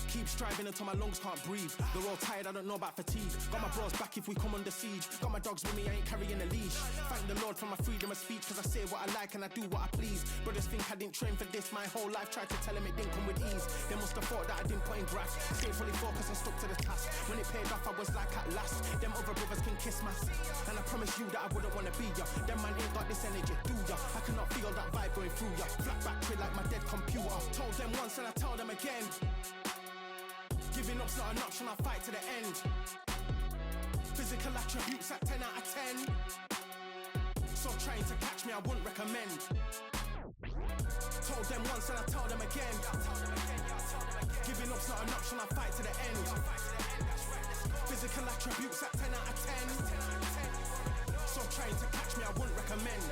Keep striving until my lungs can't breathe. They're all tired, I don't know about fatigue. Got my bros back if we come under siege. Got my dogs with me, I ain't carrying a leash. Thank the Lord for my freedom of speech, cause I say what I like and I do what I please. Brothers think I didn't train for this my whole life. Tried to tell them it didn't come with ease. They must have thought that I didn't put in graft. Stayed fully focused and stuck to the task. When it paid off, I was like at last. Them other brothers can kiss my ass. And I promise you that I wouldn't wanna be ya. Them man ain't got this energy, do ya? I cannot feel that vibe going through ya. Flat battery like my dead computer. Told them once and I tell them again. Giving up's not an option, I'll fight to the end. Physical attributes at 10 out of 10. So trying to catch me, I wouldn't recommend. Told them once and I tell them again. Giving up's not an option, I'll fight to the end. Physical attributes at 10 out of 10. So trying to catch me, I wouldn't recommend.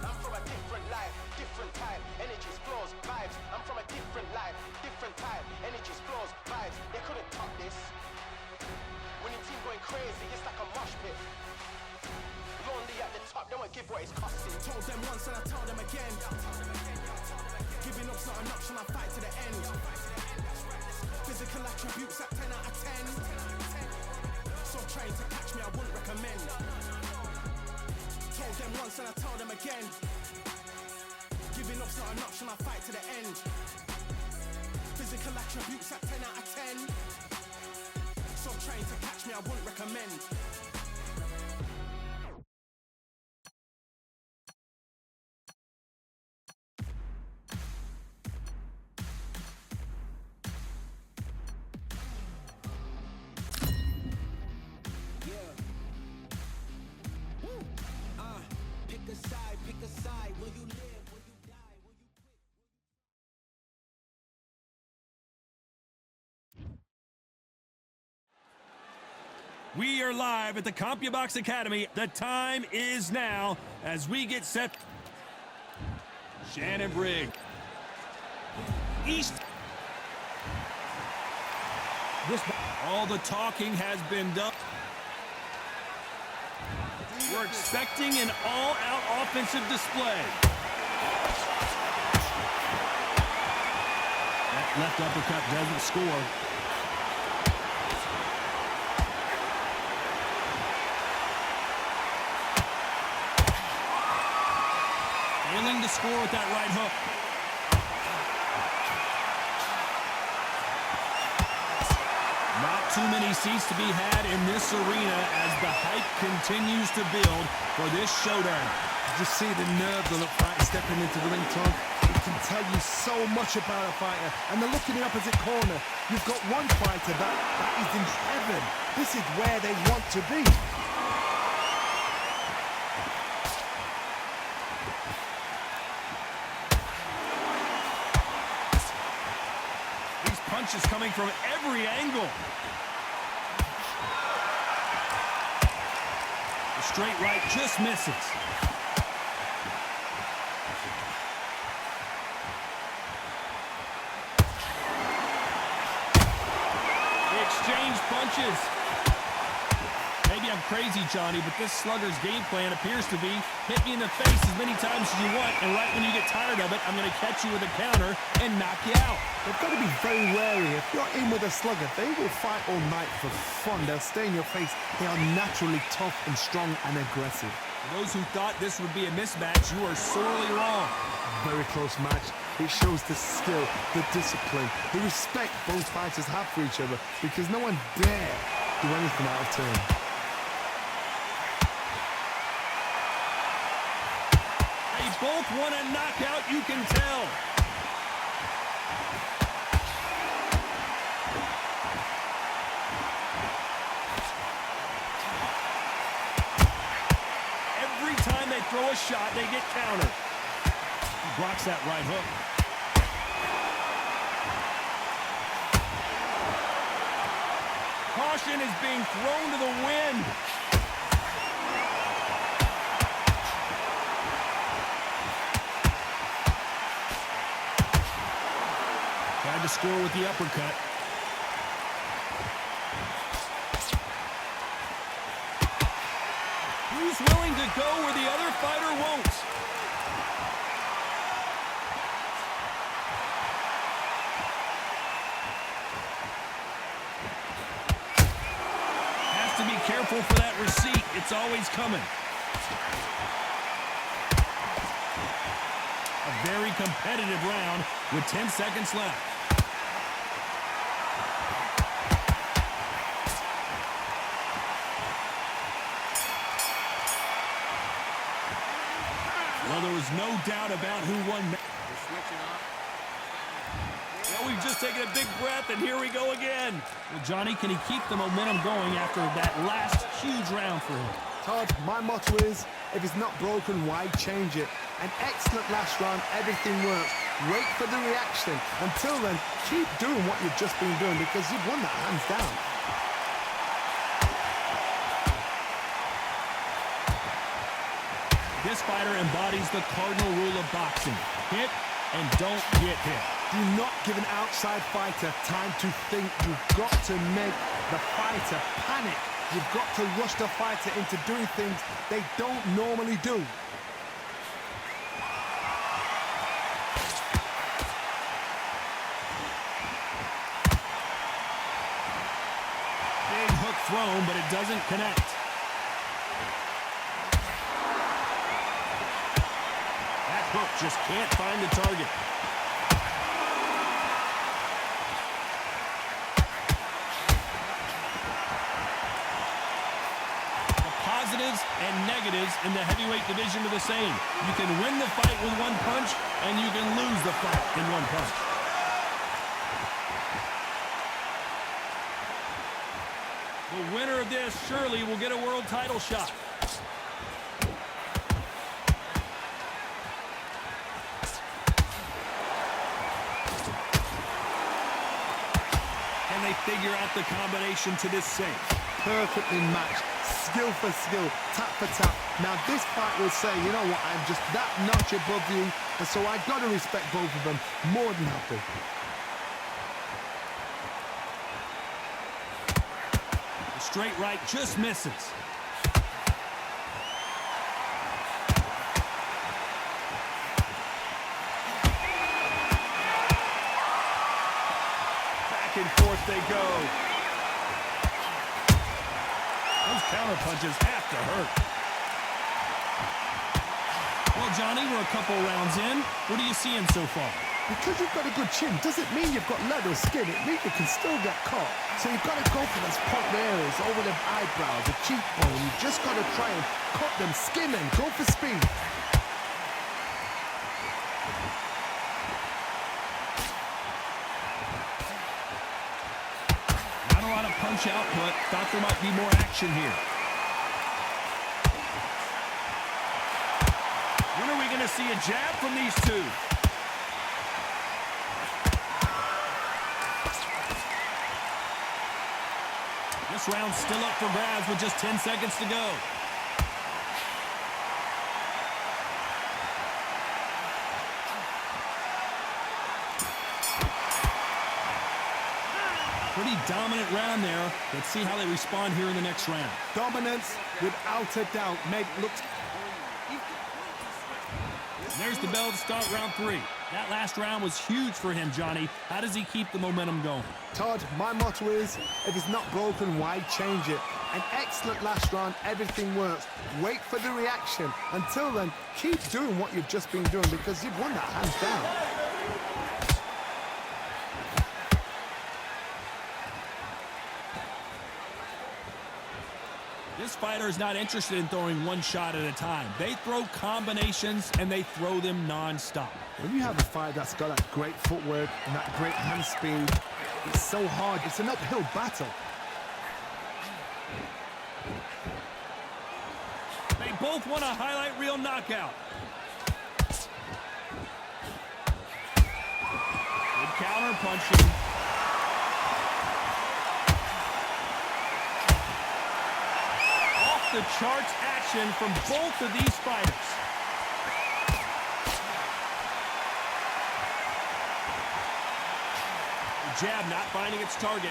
I'm from a different life, different type, energies, flows, vibes. I'm from a different life, different type, energies, flows, vibes. They couldn't top this. Winning team going crazy, it's like a mosh pit. Lonely at the top, they won't give what it's costing. Told them once and I tell them again. Giving up's not an option, I'll fight to the end. Physical attributes at 10 out of 10. So trying to catch me, I wouldn't recommend. Told them once and I tell them again. Giving up's not an option, I'll fight to the end. Physical attributes at 10 out of 10. So trying to catch me, I wouldn't recommend. Pick a side, will you live, will you die, will you quit? We are live at the CompuBox Academy. The time is now as we get set. Shannon Brigg. East. All the talking has been done. We're expecting an all-out offensive display. That left uppercut doesn't score. Failing to score with that right hook. Not too many seats to be had in this arena as the hype continues to build for this showdown. Just see the nerve the fighter stepping into the ring, Tom. It can tell you so much about a fighter. And the look in the opposite corner. You've got one fighter that is in heaven. This is where they want to be. These punches coming from every angle. The straight right just misses. Exchange punches. Maybe I'm crazy, Johnny, but this slugger's game plan appears to be hit me in the face as many times as you want, and right when you get tired of it, I'm going to catch you with a counter and knock you out. They've got to be very wary. If you're in with a slugger, they will fight all night for fun. They'll stay in your face. They are naturally tough and strong and aggressive. For those who thought this would be a mismatch, you are sorely wrong. Very close match. It shows the skill, the discipline, the respect both fighters have for each other, because no one dare do anything out of turn. They both want a knockout, you can tell. Every time they throw a shot, they get countered. He blocks that right hook. Caution is being thrown to the wind. Tried to score with the uppercut. Who's willing to go where the other fighter won't? careful for that receipt. It's always coming. A very competitive round with 10 seconds left. Well, there was no doubt about who won. Well, we've just taken a big breath, and here we go again. Well, Johnny, can he keep the momentum going after that last huge round for him? Todd, my motto is, if it's not broken, why change it? An excellent last round, everything works. Wait for the reaction. Until then, keep doing what you've just been doing because you've won that hands down. This fighter embodies the cardinal rule of boxing. Hit and don't get hit. Do not give an outside fighter time to think. You've got to make the fighter panic. You've got to rush the fighter into doing things they don't normally do. Big hook thrown, but it doesn't connect. That hook just can't find the target. Positives and negatives in the heavyweight division are the same. You can win the fight with one punch, and you can lose the fight in one punch. The winner of this surely will get a world title shot. Can they figure out the combination to this safe? Perfectly matched. Skill for skill, tap for tap. Now this fight will say, you know what, I'm just that notch above you, and so I got to respect both of them. More than happy. The straight right just misses. Back and forth they go. Those counter punches have to hurt. Well, Johnny, we're a couple rounds in. What are you seeing so far? Because you've got a good chin doesn't mean you've got leather skin. It means you can still get caught. So you've got to go for those point areas, over the eyebrow, the cheekbone. You've just got to try and cut them, skin them, go for speed. Not a lot of punch output. Thought there might be more action here. When are we going to see a jab from these two? This round's still up for grabs with just 10 seconds to go. Pretty dominant round there. Let's see how they respond here in the next round. Dominance, without a doubt, looks... There's the bell to start round 3. That last round was huge for him, Johnny. How does he keep the momentum going? Todd, my motto is, if it's not broken, why change it? An excellent last round, everything works. Wait for the reaction. Until then, keep doing what you've just been doing because you've won that hands down. This fighter is not interested in throwing one shot at a time. They throw combinations, and they throw them non-stop. When you have a fighter that's got that great footwork and that great hand speed, it's so hard. It's an uphill battle. They both want a highlight reel knockout. Good counter punching. The charts action from both of these fighters. The jab not finding its target.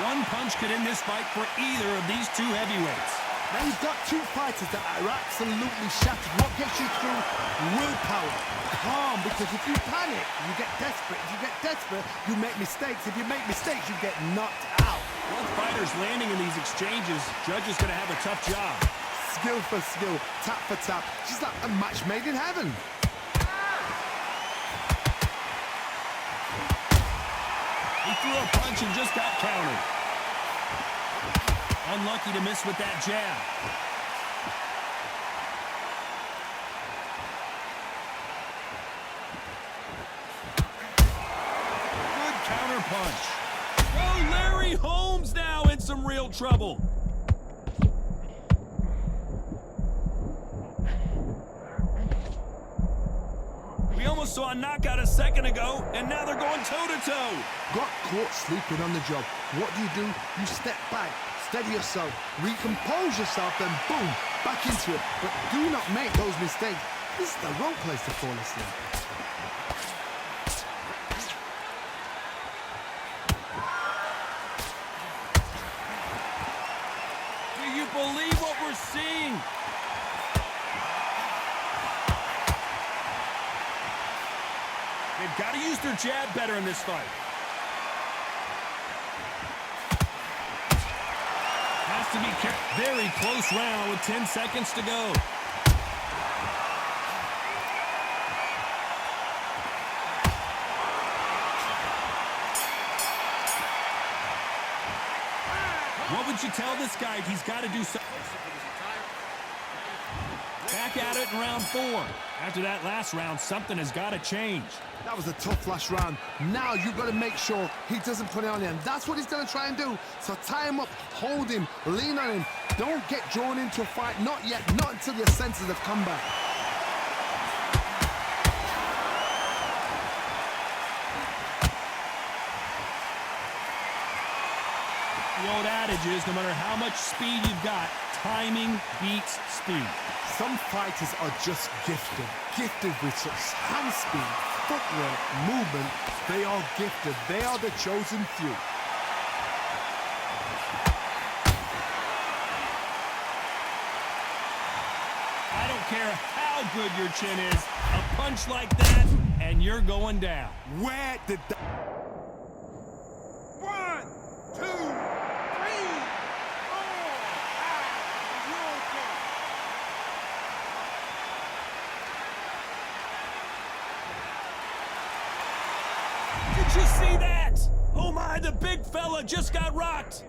One punch could end this fight for either of these two heavyweights. Now you've got two fighters that are absolutely shattered. What gets you through? Willpower. Calm, because if you panic, you get desperate. If you get desperate, you make mistakes. If you make mistakes, you get knocked out. Both fighters landing in these exchanges. Judge is going to have a tough job. Skill for skill, tap for tap. She's like a match made in heaven. He threw a punch and just got countered. Unlucky to miss with that jab. Good counter punch. Oh, Larry Holmes now in some real trouble. We almost saw a knockout a second ago, and now they're going toe-to-toe. Got caught sleeping on the job. What do? You step back, steady yourself, recompose yourself, then boom, back into it. But do not make those mistakes. This is the wrong place to fall asleep. Do you believe what we're seeing? They've got to use their jab better in this fight. Has to be careful. Very close round with 10 seconds to go. What would you tell this guy? He's got to do something. Back at it in round 4. After that last round, something has got to change. That was a tough last round. Now you've got to make sure he doesn't put it on you, and that's what he's going to try and do. So tie him up, hold him, lean on him. Don't get drawn into a fight. Not yet, not until your senses have come back. The old adage is, no matter how much speed you've got, timing beats speed. Some fighters are just gifted with such hand speed, footwork, movement. They are gifted. They are the chosen few. I don't care how good your chin is, a punch like that, and you're going down. Where did that... 1, 2, 3, 4, 5. You're okay. Did you see that? Oh my, the big fella just got rocked.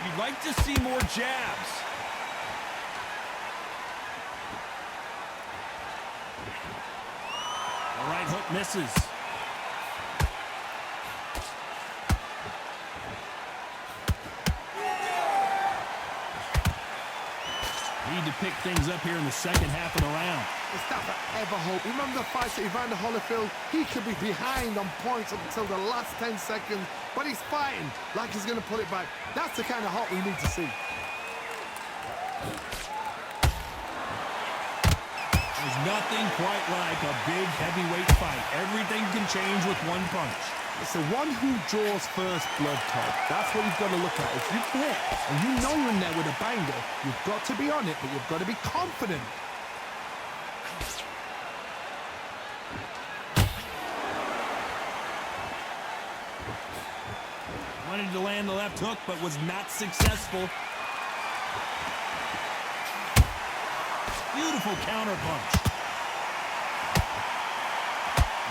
You'd like to see more jabs. The right hook misses. Need to pick things up here in the second half of the round. It's that forever hope. Remember the fight at Evander Holyfield? He could be behind on points up until the last 10 seconds, but he's fighting like he's going to put it back. That's the kind of hope we need to see. There's nothing quite like a big heavyweight fight. Everything can change with one punch. It's the one who draws first blood, Todd. That's what you've got to look at. If you hit and you know you're in there with a banger, you've got to be on it, but you've got to be confident. Wanted to land the left hook, but was not successful. Beautiful counter punch.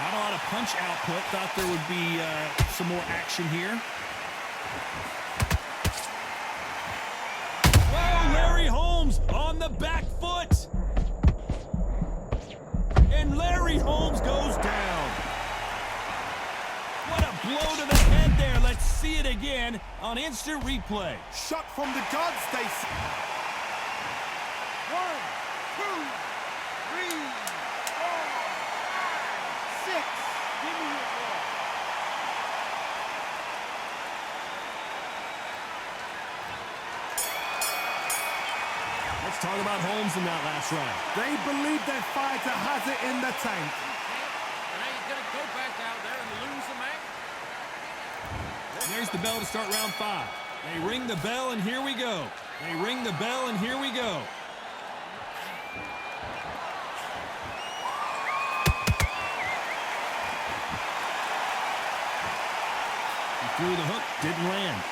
Not a lot of punch output. Thought there would be some more action here. Whoa, Larry Holmes on the back foot. And Larry Holmes goes down. What a blow to the head there. Let's see it again on instant replay. Shot from the gods, they say. 1, 2, 3, 4, 5, 6. Give me your ball. talk about Holmes in that last round. They believe their fighter has it in the tank. And he's going to go back out there and lose the match. There's the bell to start round 5. They ring the bell, and here we go. They ring the bell, and here we go. He threw the hook, didn't land.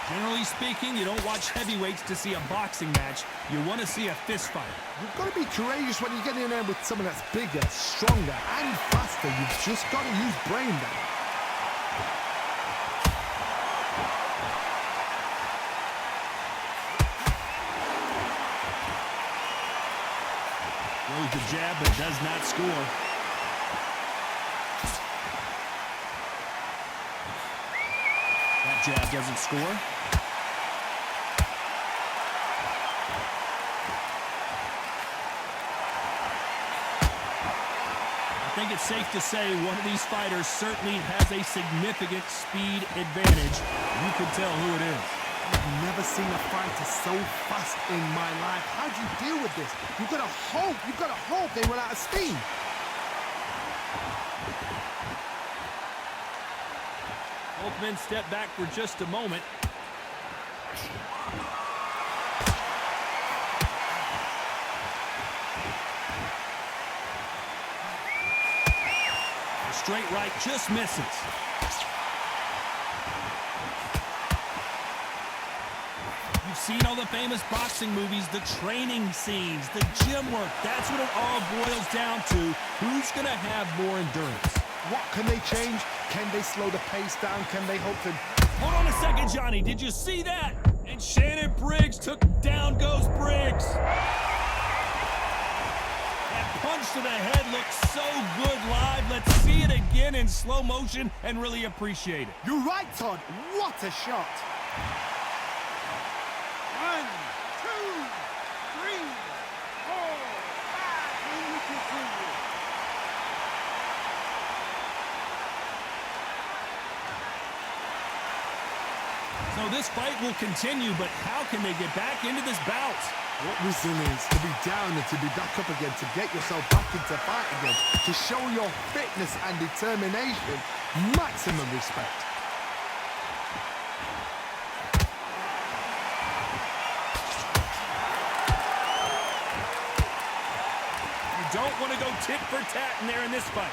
Generally speaking, you don't watch heavyweights to see a boxing match. You want to see a fist fight. You've got to be courageous when you get in there with someone that's bigger, stronger, and faster. You've just got to use brain there. Throws the jab, but does not score. That jab doesn't score. I think it's safe to say one of these fighters certainly has a significant speed advantage. You can tell who it is. I've never seen a fighter so fast in my life. How do you deal with this? You've got to hope they run out of steam. Both men step back for just a moment. The straight right just misses. You've seen all the famous boxing movies, the training scenes, the gym work. That's what it all boils down to. Who's going to have more endurance? What can they change? Can they slow the pace down? Can they hope to... Hold on a second, Johnny. Did you see that? And Shannon Briggs took down goes Briggs. That punch to the head looks so good live. Let's see it again in slow motion and really appreciate it. You're right, Todd. What a shot. 1, 2, 3, 4, 5. And we continue. So this fight will continue, but how can they get back into this bout? What resilience to be down and to be back up again, to get yourself back into fight again, to show your fitness and determination. Maximum respect. You don't want to go tit for tat in there in this fight.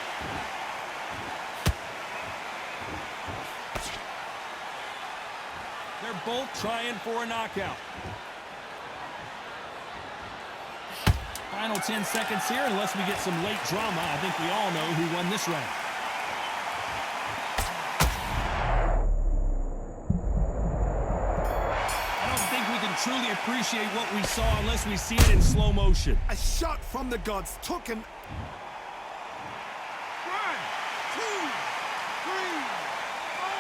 They're both trying for a knockout. Final 10 seconds here, unless we get some late drama. I think we all know who won this round. I don't think we can truly appreciate what we saw unless we see it in slow motion. A shot from the gods took an... 1, 2, 3, 4,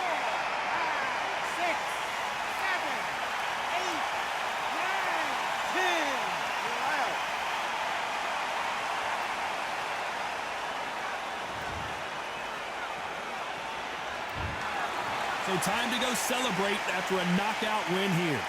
5, 6, 7, 8, 9, 10. You're out. So time to go celebrate after a knockout win here.